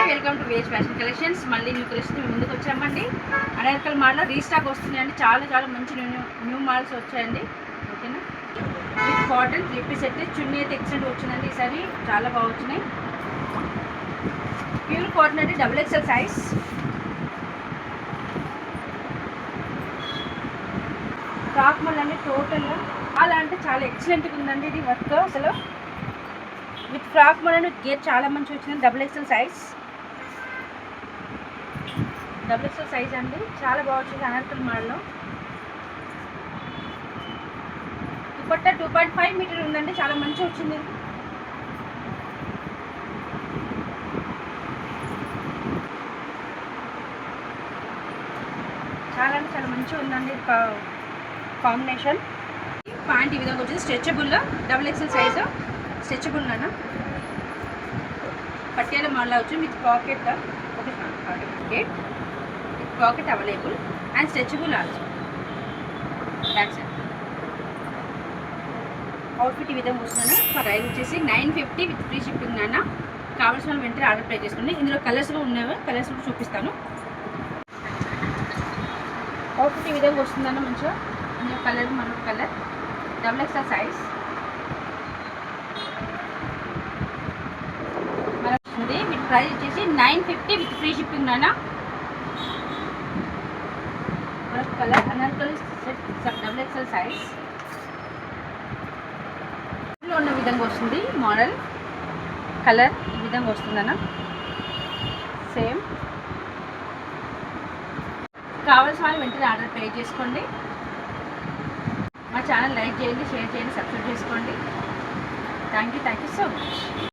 Hi, welcome to వేజ్ fashion collections. మళ్ళీ new collection మేము ముందుకు వచ్చామండి. అనార్కలి మోడల్లో రీస్టాక్ వస్తున్నాయండి. చాలా మంచి న్యూ మోడల్స్ వచ్చాయండి. ఓకేనా, విత్ కాటన్ 3 పీస్ సెట్. చున్నీ అయితే ఎక్సలెంట్ వచ్చిందండి. ఈసారి చాలా బాగా వచ్చినాయి. ప్యూర్ కాటన్ అండి, XXL సైజ్. ఫ్రాక్ మోడల్ అండి. టోటల్గా చాలా అంటే చాలా ఎక్సలెంట్గా ఉందండి. ఇది వర్క్ అసలు విత్ ఫ్రాక్ మోడల్ గేర్ చాలా మంచి వచ్చింది. XXL size. XXL సైజ్ అండి, చాలా బాగా వచ్చింది అనార్కలి మోడల్లో. దుపట్టా 2.5 మీటర్ ఉందండి. చాలా మంచిగా వచ్చింది. చాలా అంటే చాలా మంచిగా ఉందండి కాంబినేషన్. ప్యాంట్ ఈ విధంగా వచ్చింది. Stretchable XXL size. స్ట్రెచబుల్ అన్న పట్టియాల మోడల్ వచ్చింది with pocket. Pocket available and stretchable also. Back side outfit ఈ విధంగా వస్తున్నాను. ప్రైస్ వచ్చేసి 950 విత్ ఫ్రీ షిప్పింగ్ నాన్న. కావాల్సిన వాళ్ళు వెంటనే ఆర్డర్ ప్లేస్ చేసుకోండి. ఇందులో కలర్స్ కూడా ఉన్నాయి, కలర్స్ కూడా చూపిస్తాను. అవుట్ఫిట్ ఈ విధంగా వస్తుందన్న మంచిగా. ఇందులో కలర్ మన కలర్ XXL సైజ్ వస్తుంది. వీటి ప్రైస్ వచ్చేసి 950 విత్ ఫ్రీ షిప్పింగ్ నాన్న. మరొక colour Anarkali set XXL size. ఇందులో ఉన్న విధంగా వస్తుంది మోడల్. కలర్ ఈ విధంగా వస్తుందన్న. సేమ్ కావాల్సిన వాళ్ళు వెంటనే ఆర్డర్ పే చేసుకోండి. మా ఛానల్ లైక్ చేయండి, షేర్ చేయండి, సబ్స్క్రైబ్ చేసుకోండి. Thank you so much.